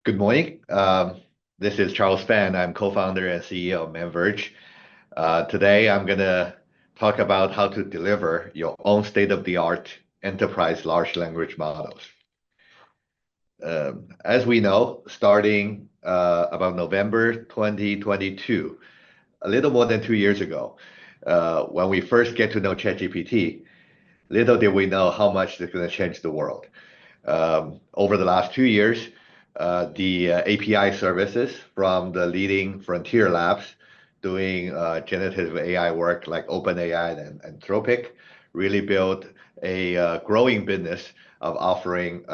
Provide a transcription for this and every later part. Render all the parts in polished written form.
Good morning. This is Charles Fan. I'm co-founder and CEO of MemVerge. Today, I'm going to talk about how to deliver your own state-of-the-art enterprise large language models. As we know, starting about November 2022, a little more than 2 years ago, when we first get to know ChatGPT, little did we know how much it's going to change the world. Over the last 2 years, the API services from the leading frontier labs doing generative AI work like OpenAI and Anthropic really built a growing business of offering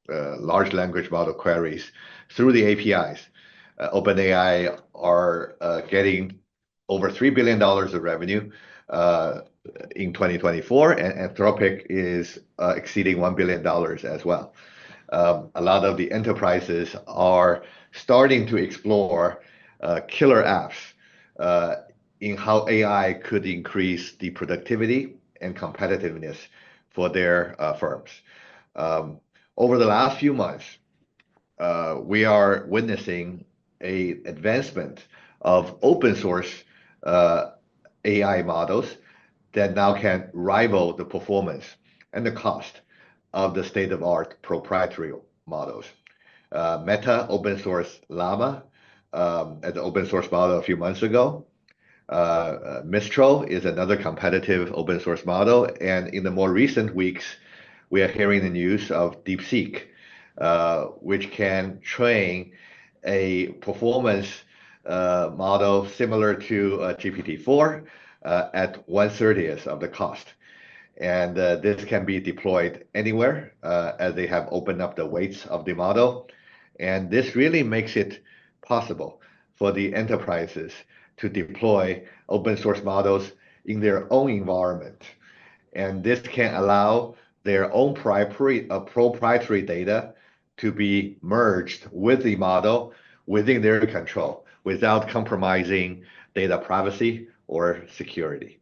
large language model queries through the APIs. OpenAI are getting over $3 billion of revenue in 2024, and Anthropic is exceeding $1 billion as well. A lot of the enterprises are starting to explore killer apps in how AI could increase the productivity and competitiveness for their firms. Over the last few months, we are witnessing an advancement of open source AI models that now can rival the performance and the cost of the state-of-the-art proprietary models. Meta open source Llama as an open source model a few months ago. Mistral is another competitive open source model. And in the more recent weeks, we are hearing the news of DeepSeek, which can train a performance model similar to GPT-4 at 1/30th of the cost. And this can be deployed anywhere as they have opened up the weights of the model. And this really makes it possible for the enterprises to deploy open source models in their own environment. And this can allow their own proprietary data to be merged with the model within their control without compromising data privacy or security.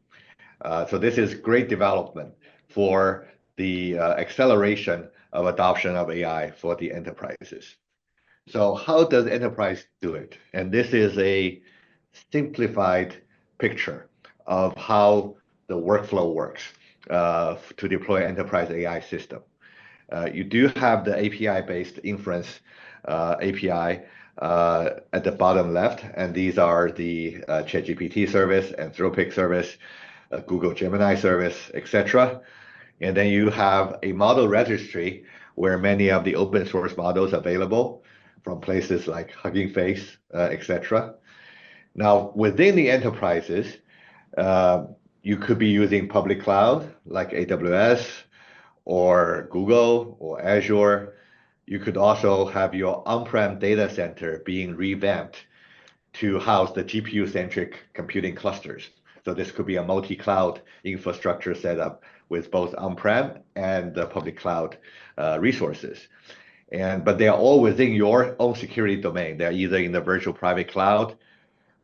So this is great development for the acceleration of adoption of AI for the enterprises. So how does enterprise do it? And this is a simplified picture of how the workflow works to deploy enterprise AI system. You do have the API-based inference API at the bottom left, and these are the ChatGPT service, Anthropic service, Google Gemini service, etc. And then you have a model registry where many of the open source models available from places like Hugging Face, etc. Now, within the enterprises, you could be using public cloud like AWS or Google or Azure. You could also have your on-prem data center being revamped to house the GPU-centric computing clusters. So this could be a multi-cloud infrastructure setup with both on-prem and the public cloud resources. But they are all within your own security domain. They're either in the virtual private cloud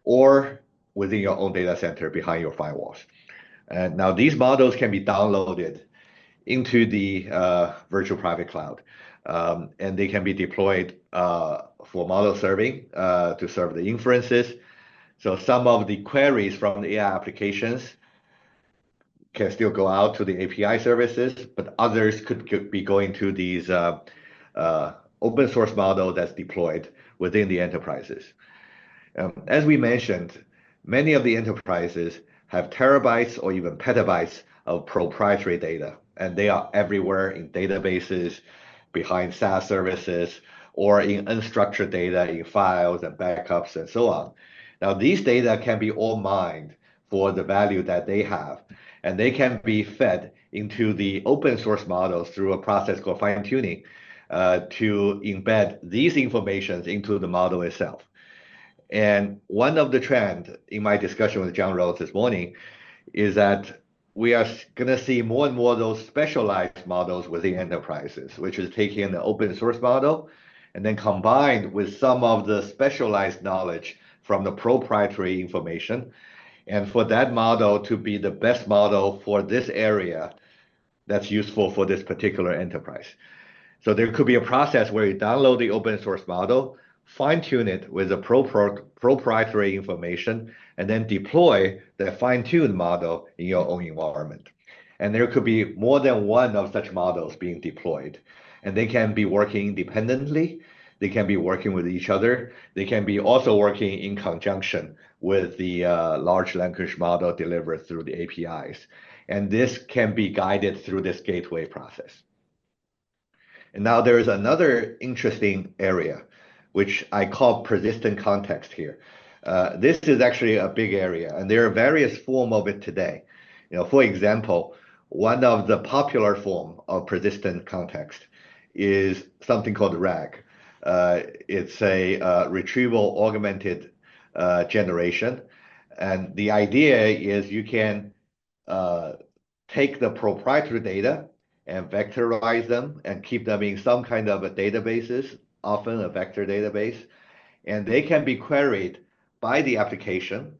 or within your own data center behind your firewalls. And now these models can be downloaded into the virtual private cloud, and they can be deployed for model serving to serve the inferences. So some of the queries from the AI applications can still go out to the API services, but others could be going to these open source model that's deployed within the enterprises. As we mentioned, many of the enterprises have terabytes or even petabytes of proprietary data, and they are everywhere in databases, behind SaaS services, or in unstructured data in files and backups and so on. Now, these data can be all mined for the value that they have, and they can be fed into the open source models through a process called fine-tuning to embed these informations into the model itself. And one of the trends in my discussion with John Rose this morning is that we are going to see more and more of those specialized models within enterprises, which is taking an open source model and then combined with some of the specialized knowledge from the proprietary information, and for that model to be the best model for this area that's useful for this particular enterprise. So there could be a process where you download the open source model, fine-tune it with the proprietary information, and then deploy the fine-tuned model in your own environment. And there could be more than one of such models being deployed. And they can be working independently. They can be working with each other. They can be also working in conjunction with the large language model delivered through the APIs. And this can be guided through this gateway process. And now there is another interesting area, which I call persistent context here. This is actually a big area, and there are various forms of it today. For example, one of the popular form of persistent context is something called RAG. It's a retrieval augmented generation, and the idea is you can take the proprietary data and vectorize them and keep them in some kind of a databases, often a vector database, and they can be queried by the application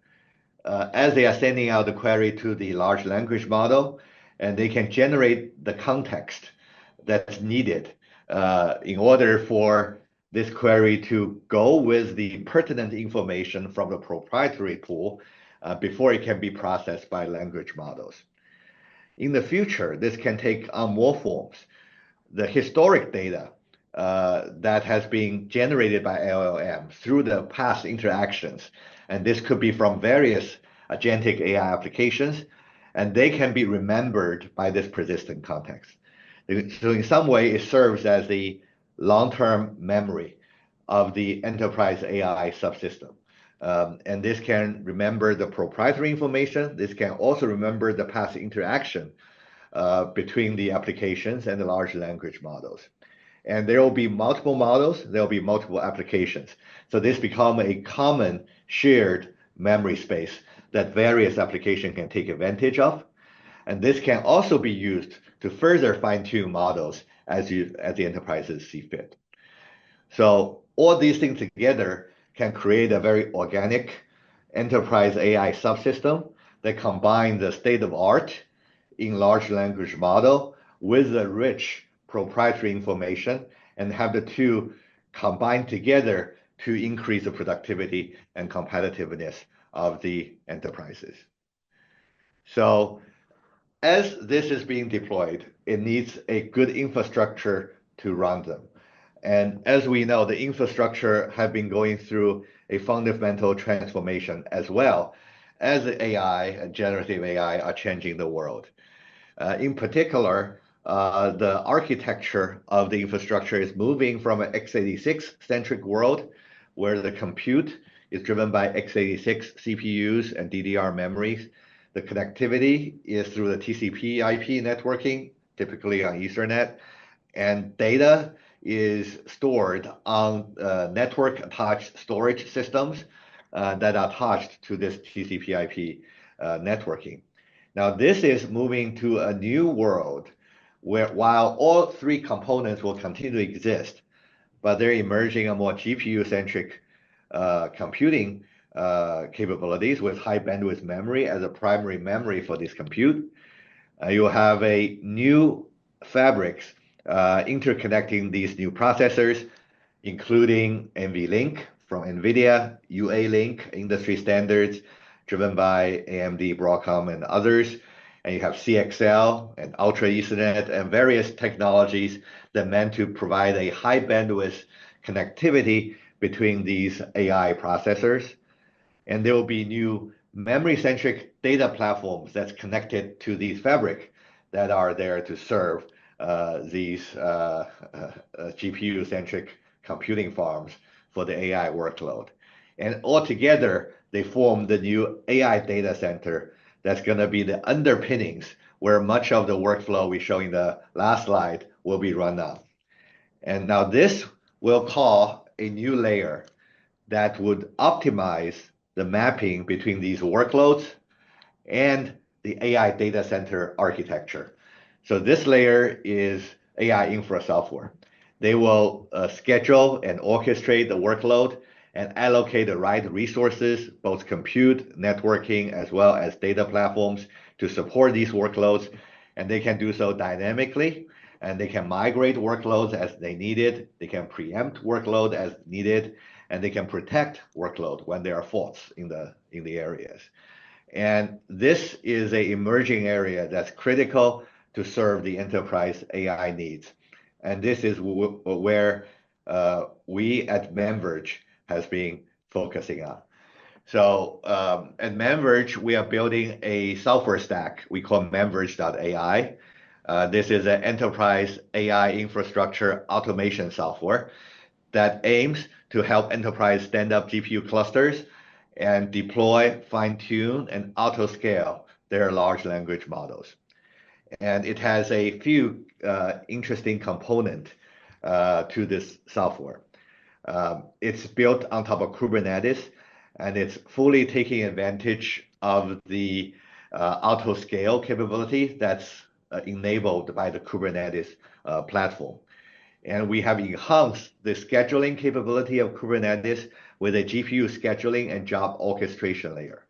as they are sending out the query to the large language model, and they can generate the context that's needed in order for this query to go with the pertinent information from the proprietary pool before it can be processed by language models. In the future, this can take on more forms. The historic data that has been generated by LLMs through the past interactions, and this could be from various agentic AI applications, and they can be remembered by this persistent context. So in some way, it serves as the long-term memory of the enterprise AI subsystem. And this can remember the proprietary information. This can also remember the past interaction between the applications and the large language models. And there will be multiple models, there will be multiple applications. So this becomes a common shared memory space that various applications can take advantage of. And this can also be used to further fine-tune models as the enterprises see fit. So all these things together can create a very organic enterprise AI subsystem that combines the state of art in large language model with the rich proprietary information and have the two combined together to increase the productivity and competitiveness of the enterprises. So as this is being deployed, it needs a good infrastructure to run them. And as we know, the infrastructure have been going through a fundamental transformation as well as the AI and generative AI are changing the world. In particular, the architecture of the infrastructure is moving from an x86-centric world where the compute is driven by x86 CPUs and DDR memories. The connectivity is through the TCP/IP networking, typically on Ethernet, and data is stored on network-attached storage systems that are attached to this TCP/IP networking. Now, this is moving to a new world where while all three components will continue to exist, but they're emerging a more GPU-centric computing capabilities with high bandwidth memory as a primary memory for this compute. You'll have a new fabrics interconnecting these new processors, including NVLink from NVIDIA, UA-Link industry standards driven by AMD, Broadcom, and others. And you have CXL and Ultra Ethernet and various technologies that are meant to provide a high bandwidth connectivity between these AI processors. And there will be new memory-centric data platforms that's connected to these fabric that are there to serve these GPU-centric computing farms for the AI workload. And altogether, they form the new AI data center that's going to be the underpinnings where much of the workflow we show in the last slide will be run on. And now this will call a new layer that would optimize the mapping between these workloads and the AI data center architecture. So this layer is AI infra software. They will schedule and orchestrate the workload and allocate the right resources, both compute, networking, as well as data platforms to support these workloads. And they can do so dynamically and they can migrate workloads as they need it. They can preempt workload as needed, and they can protect workload when there are faults in the areas. And this is an emerging area that's critical to serve the enterprise AI needs. And this is where we at MemVerge has been focusing on. So at MemVerge, we are building a software stack we call MemVerge.ai. This is an enterprise AI infrastructure automation software that aims to help enterprise stand up GPU clusters and deploy, fine-tune, and auto-scale their large language models. And it has a few interesting components to this software. It's built on top of Kubernetes, and it's fully taking advantage of the auto-scale capability that's enabled by the Kubernetes platform. And we have enhanced the scheduling capability of Kubernetes with a GPU scheduling and job orchestration layer.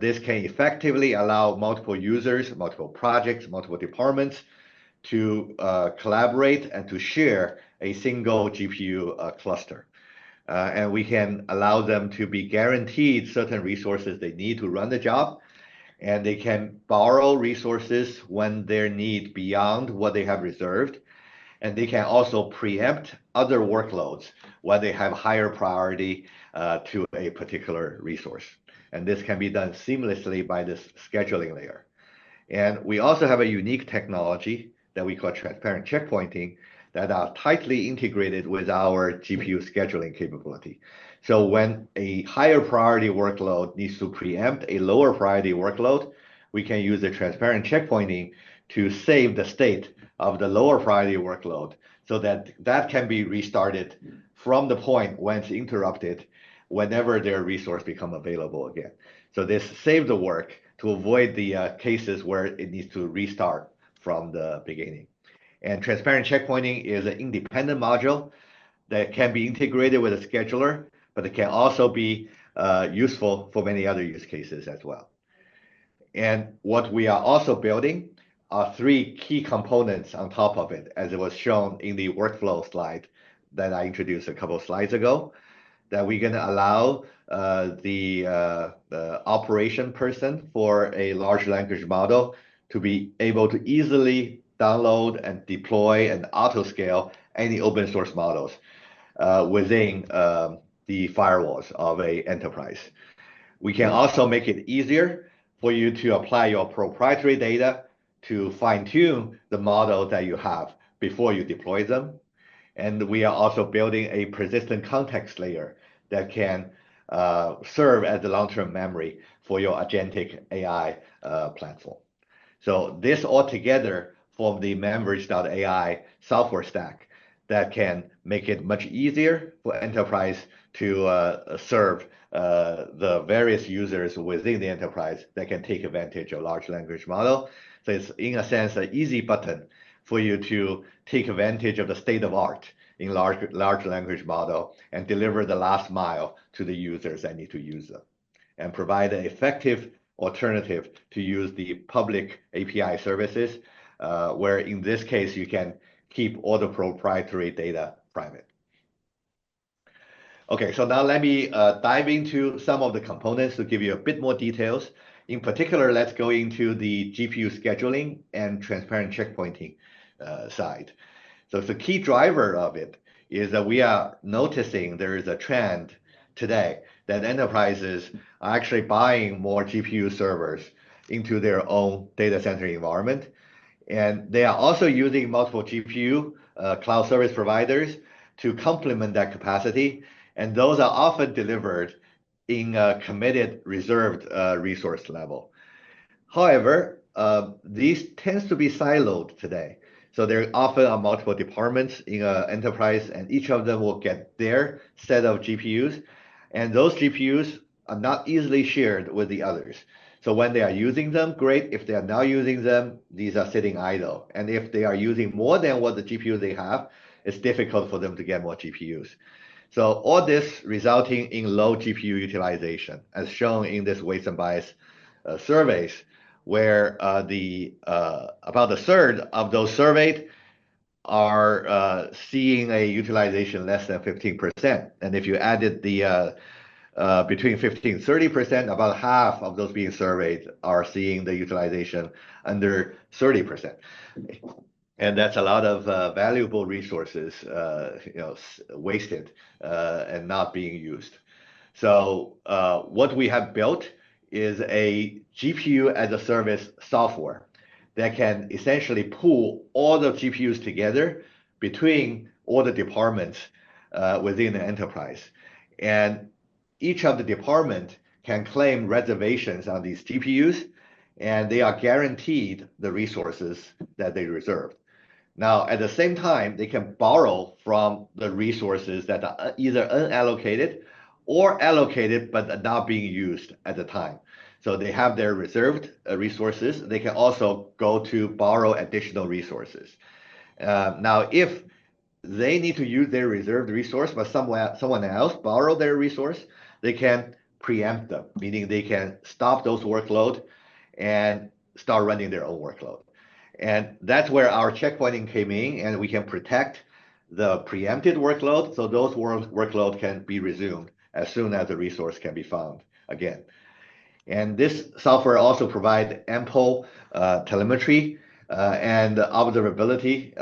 This can effectively allow multiple users, multiple projects, multiple departments to collaborate and to share a single GPU cluster. And we can allow them to be guaranteed certain resources they need to run the job, and they can borrow resources when their need beyond what they have reserved. And they can also preempt other workloads when they have higher priority to a particular resource. And this can be done seamlessly by this scheduling layer. And we also have a unique technology that we call transparent checkpointing that are tightly integrated with our GPU scheduling capability. So when a higher priority workload needs to preempt a lower priority workload, we can use the transparent checkpointing to save the state of the lower priority workload so that that can be restarted from the point when it's interrupted whenever their resource become available again. So this saves the work to avoid the cases where it needs to restart from the beginning. And transparent checkpointing is an independent module that can be integrated with a scheduler, but it can also be useful for many other use cases as well. And what we are also building are three key components on top of it, as it was shown in the workflow slide that I introduced a couple of slides ago, that we're going to allow the operation person for a large language model to be able to easily download and deploy and auto-scale any open source models within the firewalls of an enterprise. We can also make it easier for you to apply your proprietary data to fine-tune the model that you have before you deploy them. And we are also building a persistent context layer that can serve as the long-term memory for your agentic AI platform. So this all together form the MemVerge.ai software stack that can make it much easier for enterprise to serve the various users within the enterprise that can take advantage of large language model. So it's in a sense an easy button for you to take advantage of the state of art in large language model and deliver the last mile to the users that need to use them, and provide an effective alternative to use the public API services, where in this case you can keep all the proprietary data private. Okay, so now let me dive into some of the components to give you a bit more details. In particular, let's go into the GPU scheduling and transparent checkpointing side. So the key driver of it is that we are noticing there is a trend today that enterprises are actually buying more GPU servers into their own data center environment. And they are also using multiple GPU cloud service providers to complement that capacity. And those are often delivered in a committed reserved resource level. However, these tends to be siloed today. So there often are multiple departments in an enterprise, and each of them will get their set of GPUs. And those GPUs are not easily shared with the others. So when they are using them, great. If they are not using them, these are sitting idle. And if they are using more than what the GPU they have, it's difficult for them to get more GPUs. So all this resulting in low GPU utilization, as shown in this weights and bias surveys, where about a third of those surveyed are seeing a utilization less than 15%. And if you added the between 15 and 30%, about half of those being surveyed are seeing the utilization under 30%. And that's a lot of valuable resources, wasted and not being used. So what we have built is a GPU-as-a-Service software that can essentially pool all the GPUs together between all the departments within the enterprise. And each of the department can claim reservations on these GPUs, and they are guaranteed the resources that they reserved. Now, at the same time, they can borrow from the resources that are either unallocated or allocated but are not being used at the time. So they have their reserved resources. They can also go to borrow additional resources. Now, if they need to use their reserved resource, but someone else borrow their resource, they can preempt them, meaning they can stop those workload and start running their own workload. And that's where our checkpointing came in, and we can protect the preempted workload, so those workload can be resumed as soon as the resource can be found again. And this software also provides ample telemetry and observability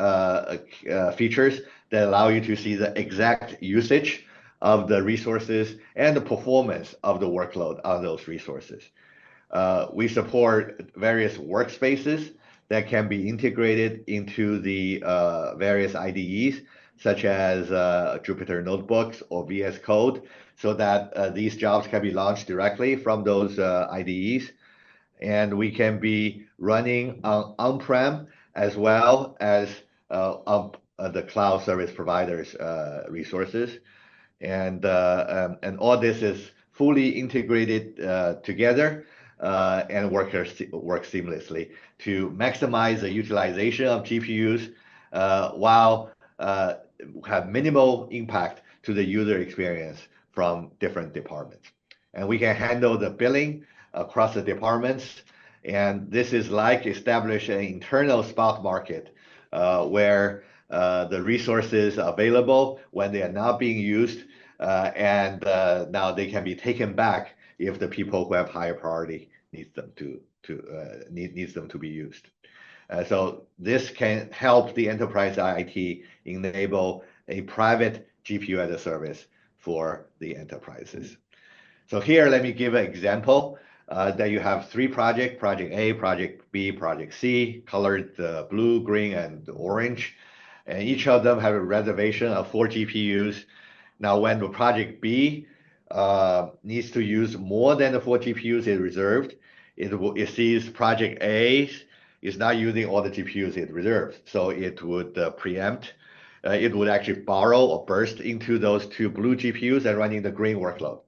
features that allow you to see the exact usage of the resources and the performance of the workload on those resources. We support various workspaces that can be integrated into the various IDEs, such as Jupyter Notebooks or VS Code, so that these jobs can be launched directly from those IDEs. And we can be running on-prem as well as the cloud service providers' resources. And all this is fully integrated together and work seamlessly to maximize the utilization of GPUs while have minimal impact to the user experience from different departments. And we can handle the billing across the departments. And this is like establish an internal spot market where the resources are available when they are not being used, and now they can be taken back if the people who have higher priority needs them to be used. So this can help the enterprise IT enable a private GPU as a service for the enterprises. So here, let me give an example that you have three projects: Project A, Project B, Project C, colored blue, green, and orange. And each of them have a reservation of 4 GPUs. Now, when the Project B needs to use more than the 4 GPUs it reserved, it sees Project A is not using all the GPUs it reserved. So it would preempt, it would actually borrow or burst into those 2 blue GPUs and running the green workload.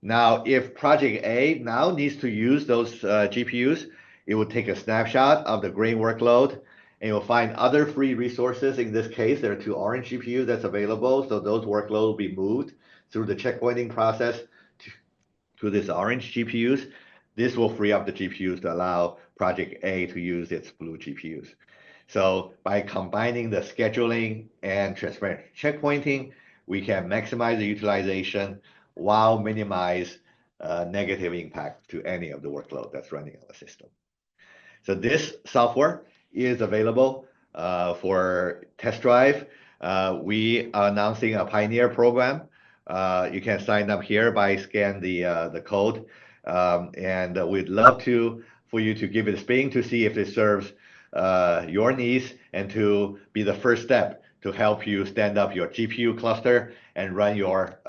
Now, if Project A now needs to use those GPUs, it would take a snapshot of the green workload, and you'll find other free resources. In this case, there are 2 orange GPUs that's available, so those workloads will be moved through the checkpointing process to this orange GPUs. This will free up the GPUs to allow Project A to use its blue GPUs. So by combining the scheduling and transparent checkpointing, we can maximize the utilization while minimize negative impact to any of the workload that's running on the system. So this software is available for test drive. We are announcing a Pioneer program. You can sign up here by scan the code, and we'd love for you to give it a spin to see if it serves your needs and to be the first step to help you stand up your GPU cluster and run your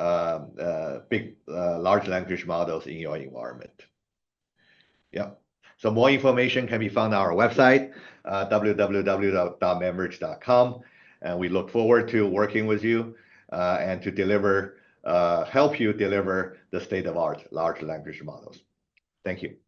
big large language models in your environment. Yeah. So more information can be found on our website, www.memverge.com, and we look forward to working with you and to help you deliver the state-of-the-art large language models. Thank you.